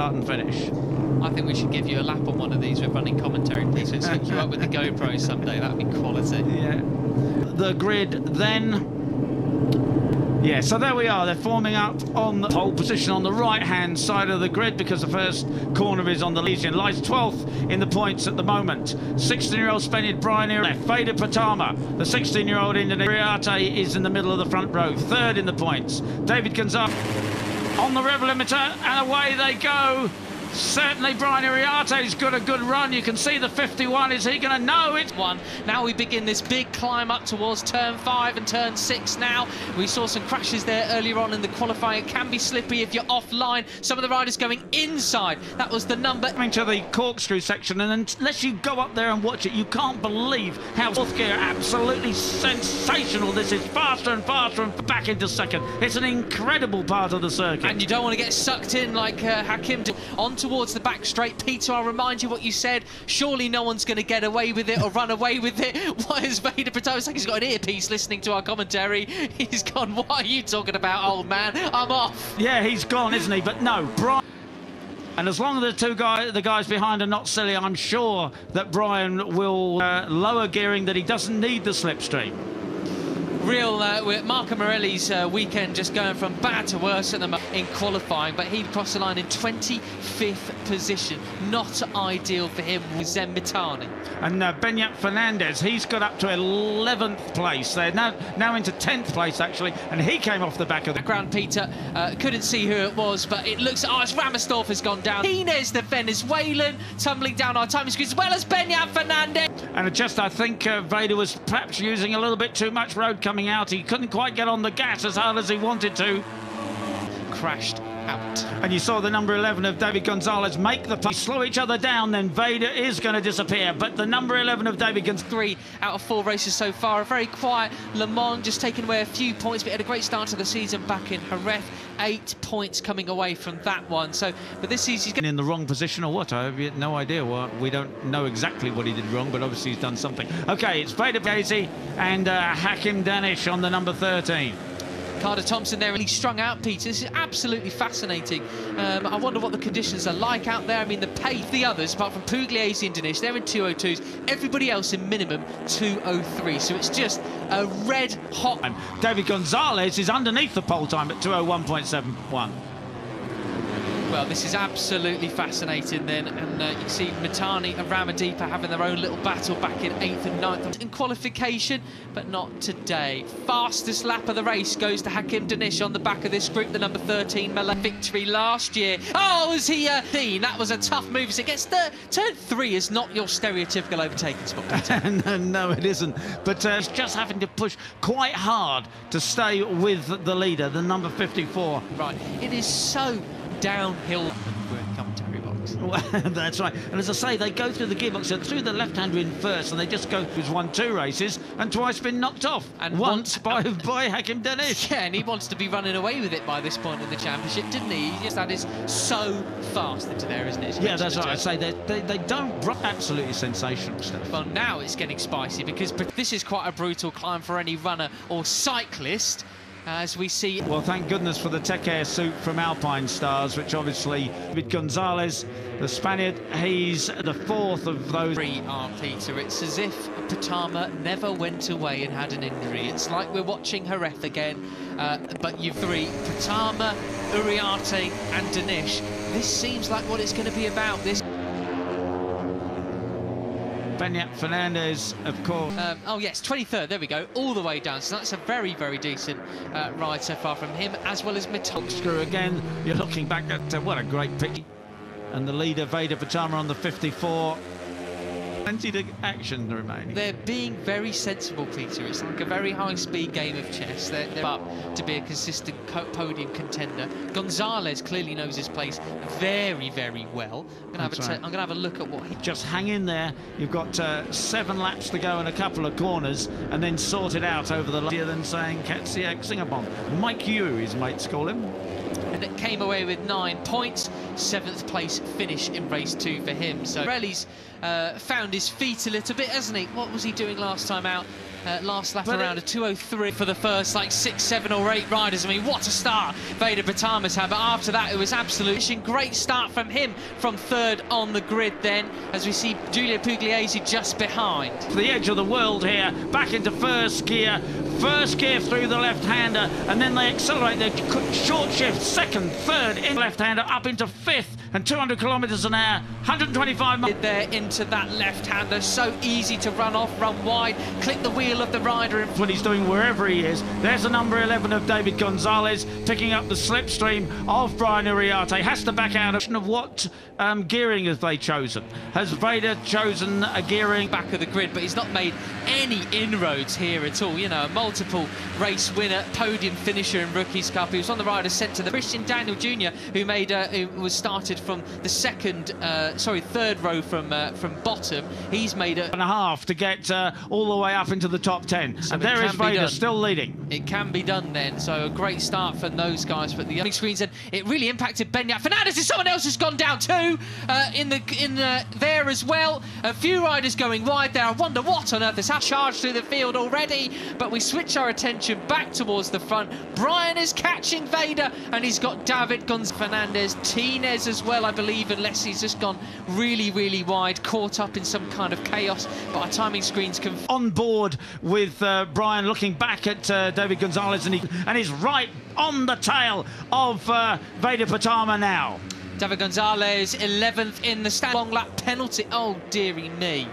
Start and finish. I think we should give you a lap on one of these with running commentary, please. Let's hook you up with the GoPro someday. That'd be quality. Yeah. The grid then. Yeah, so there we are. They're forming up on the pole position on the right-hand side of the grid because the first corner is on the Legion. Lies 12th in the points at the moment. 16-year-old Spaniard Brian here left. Veda Ega, the 16-year-old Indonesian is in the middle of the front row. Third in the points. David Gonzalez on the rev limiter, and away they go. Certainly Brian Iriarte's got a good run. You can see the 51. Is he going to know it? One. Now we begin this big climb up towards turn 5 and turn 6 now. We saw some crashes there earlier on in the qualifying. It can be slippery if you're offline. Some of the riders going inside. That was the number. Coming to the corkscrew section, and unless you go up there and watch it, you can't believe how fourth gear, absolutely sensational. This is faster and faster and back into second. It's an incredible part of the circuit. And you don't want to get sucked in like Hakim did. On towards the back straight. Peter, I'll remind you what you said. Surely no one's going to get away with it or run away with it. Why is Veda Ega? It's like he's got an earpiece listening to our commentary. He's gone, what are you talking about, old man? I'm off. Yeah, he's gone, isn't he? But no, Brian. And as long as the guys behind are not silly, I'm sure that Brian will lower gearing, that he doesn't need the slipstream. Real Marco Morelli's weekend just going from bad to worse at the moment in qualifying, but he crossed the line in 25th position. Not ideal for him with Mitani. And Benyat Fernandez, he's got up to 11th place. They're now into 10th place, actually, and he came off the back of the ground. Peter couldn't see who it was, but it looks, it's Ramersdorf has gone down. Inez, the Venezuelan, tumbling down our time screen, as well as Benyat Fernandez. And I think Veda was perhaps using a little bit too much road coming out. He couldn't quite get on the gas as hard as he wanted to. Crashed out. And you saw the number 11 of David Gonzalez make the play. Slow each other down, then Veda is going to disappear. But the number 11 of David Gonzalez. 3 out of 4 races so far. A very quiet Le Mans, just taking away a few points, but had a great start to the season back in Jerez. 8 points coming away from that one. So, but this season he's in the wrong position or what? I have no idea. Well, we don't know exactly what he did wrong, but obviously he's done something. Okay, it's Veda Ega and Hakim Danish on the number 13. Carter Thompson there really strung out, Peter. This is absolutely fascinating. I wonder what the conditions are like out there. I mean, the pace, the others, apart from Pugliese and Danish, they're in 2:02s. Everybody else in minimum 2:03. So it's just a red hot. David Gonzalez is underneath the pole time at 2:01.71. Well, this is absolutely fascinating then, and you can see Mitani and Ramadeepa having their own little battle back in 8th and 9th in qualification, but not today. Fastest lap of the race goes to Hakim Danish on the back of this group, the number 13 Melesat victory last year. Oh, was he that was a tough move. So it gets turn 3 is not your stereotypical overtaking spot, Peter. No, it isn't. But it's just having to push quite hard to stay with the leader, the number 54. Right, it is so downhill commentary box. That's right. And as I say, they go through the gearbox, so through the left-hander in first, and they just go. He's won 2 races and twice been knocked off. And once by Hakim Danish. Yeah, and he wants to be running away with it by this point in the championship, didn't he? That is so fast into there, isn't it? Yeah, that's right. I say they don't run. Absolutely sensational stuff. Well, now it's getting spicy because this is quite a brutal climb for any runner or cyclist. As we see. Well, thank goodness for the Tech Air suit from Alpine Stars, which obviously with Gonzalez, the Spaniard, he's the 4th of those. 3 are, Peter. It's as if Patama never went away and had an injury. It's like we're watching Jerez again, but you've 3, Patama, Iriarte and Danish. This seems like what it's going to be about. This. Benyat Fernandez, of course. Oh yes, 23rd, there we go, all the way down. So that's a very, very decent ride so far from him, as well as Mitani. Screw again, you're looking back at what a great pick. And the leader, Veda Ega, on the 54. Plenty to action remaining. They're being very sensible, Peter. It's like a very high-speed game of chess. They're up to be a consistent podium contender. Gonzalez clearly knows his place very, very well. I'm going to have a look at what he... Just hang in there. You've got 7 laps to go and a couple of corners, and then sort it out over the last year than saying Katsiak Singapore. Mike Yu, his mates call him. And it came away with 9 points. 7th place finish in race 2 for him. So Pirelli's found his feet a little bit, hasn't he? What was he doing last time out? last lap around a 2:03 for the first like 6, 7 or 8 riders. I mean, what a start Veda Ega had, but after that it was absolutely great start from him from third on the grid then, as we see Giulio Pugliese just behind. To the edge of the world here, back into first gear through the left-hander, and then they accelerate their short shift, second, third, in left-hander up into fifth, and 200 kilometers an hour, 125 miles. There into that left-hander, so easy to run off, run wide, click the wheel of the rider. And what he's doing wherever he is. There's the number 11 of David Gonzalez picking up the slipstream of Brian Uriarte. Has to back out of what gearing have they chosen? Has Veda chosen a gearing? Back of the grid, but he's not made any inroads here at all. You know, a multiple race winner, podium finisher in Rookies Cup. He was on the rider sent to the Christian Daniel Jr., who was started from the third row from bottom. He's made a 1.5 to get all the way up into the top 10. So and there is Veda still leading. It can be done then, so a great start for those guys. But the screen said it really impacted Benyat Fernandez. Is someone else has gone down too there as well. A few riders going wide there. I wonder what on earth has happened. Charged through the field already, but we switch our attention back towards the front. Brian is catching Veda, and he's got David Fernandez, Tinez as well, I believe, unless he's just gone really, really wide, caught up in some kind of chaos. But our timing screens can on board with Brian, looking back at David Gonzalez, and he's right on the tail of Veda Ega now. David Gonzalez 11th in the stand. Long lap penalty. Oh, dearie me.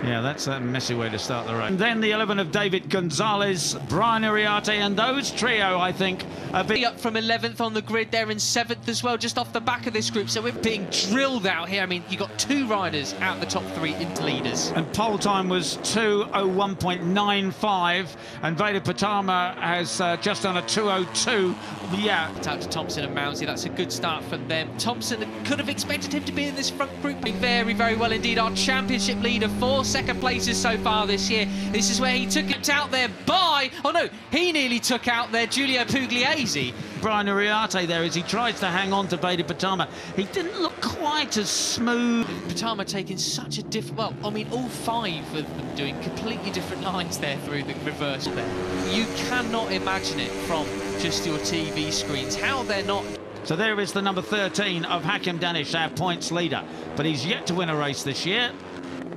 Yeah, that's a messy way to start the race. And then the 11 of David Gonzalez, Brian Uriarte, and those trio, I think, a bit up from 11th on the grid. They're in 7th as well, just off the back of this group. So we're being drilled out here. I mean, you got 2 riders out the top 3 into leaders. And pole time was 2:01.95, and Veda Ega has just done a 2:02. Yeah. Out to Thompson and Mounsey. That's a good start for them. Thompson could have expected him to be in this front group. Very, very well indeed. Our championship leader, 4 second places so far this year. This is where he took it out there by, oh no, he nearly took out there Giulio Pugliese. Brian Uriarte there as he tries to hang on to Veda Ega. He didn't look quite as smooth. Ega taking such a different, well, I mean, all 5 of them doing completely different lines there through the reverse there. You cannot imagine it from just your TV screens, how they're not. So there is the number 13 of Hakim Danish, our points leader, but he's yet to win a race this year.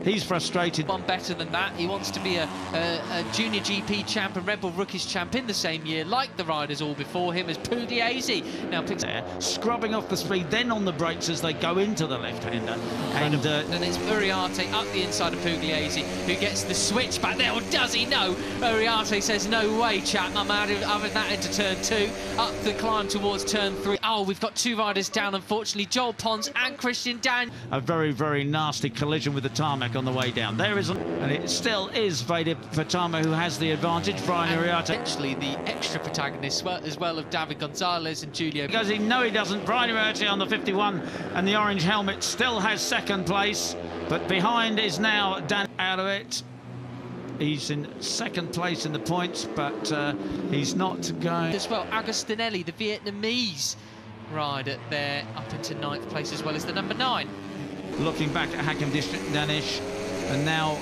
He's frustrated. One better than that. He wants to be a junior GP champ and Red Bull Rookies champ in the same year, like the riders all before him, as Pugliese now picks there, scrubbing off the speed, then on the brakes as they go into the left-hander. And it's Uriarte up the inside of Pugliese, who gets the switch back there. Or does he? No. Uriarte says, no way, chap. I'm having that into turn 2. Up the climb towards turn 3. Oh, we've got 2 riders down, unfortunately. Joel Pons and Christian Dan. A very, very nasty collision with the tarmac on the way down. There isn't, and it still is Veda Ega who has the advantage. Brian Uriarte, actually the extra protagonist as well of David Gonzalez and Giulio. Because he doesn't. Brian Uriarte on the 51 and the orange helmet still has second place, but behind is now Dan out of it. He's in second place in the points, but he's not going. As well, Agostinelli, the Vietnamese rider there, up into 9th place, as well as the number 9. Looking back at Hakim Danish, and now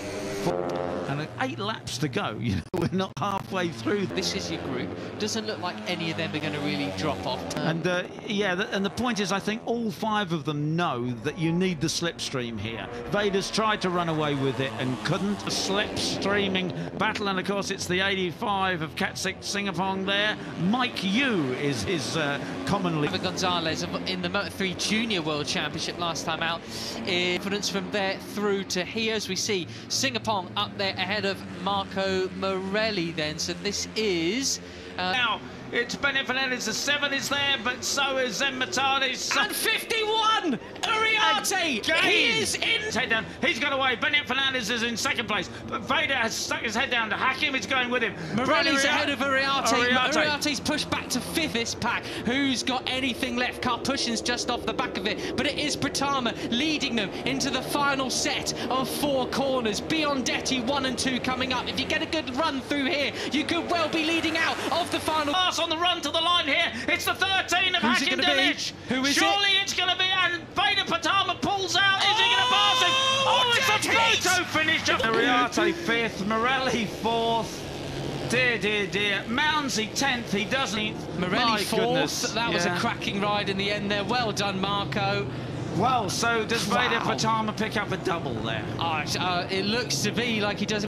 8 laps to go. You know, we're not halfway through. This is your group. Doesn't look like any of them are going to really drop off. And yeah, and the point is, I think all 5 of them know that you need the slipstream here. Veda's tried to run away with it and couldn't. A slipstreaming battle, and of course it's the 85 of Katsik Singapong there. Mike Yu is his commonly. Gonzalez in the Moto3 Junior World Championship last time out. Confidence from there through to here, as we see Singapong up there ahead of Marco Morelli then. So this is now it's Benyat Fernandez. The 7 is there, but so is Matani's. And 51 Uriarte, he is in. His head down. He's got away. Benyat Fernandez is in second place, but Veda has stuck his head down to Hakim. Is going with him. Morelli's ahead of Uriarte. Uriarte's pushed back to 5th this pack. Who's got anything left? Karpushin's just off the back of it, but it is Ega leading them into the final set of 4 corners. Biondetti 1 and 2 coming up. If you get a good run through here, you could well be leading out of the final. On the run to the line here, it's the 13 of Hakim Danish. Who is Surely it's going to be, and Veda Ega pulls out. Is he going to pass him? Oh, it's a photo finished up. Ariarte 5th, Morelli 4th. Dear, dear, dear. Mounsey 10th, he doesn't. Morelli 4th. That was a cracking ride in the end there. Well done, Marco. Well, so does Veda Ega pick up a double there? It looks to be like he does.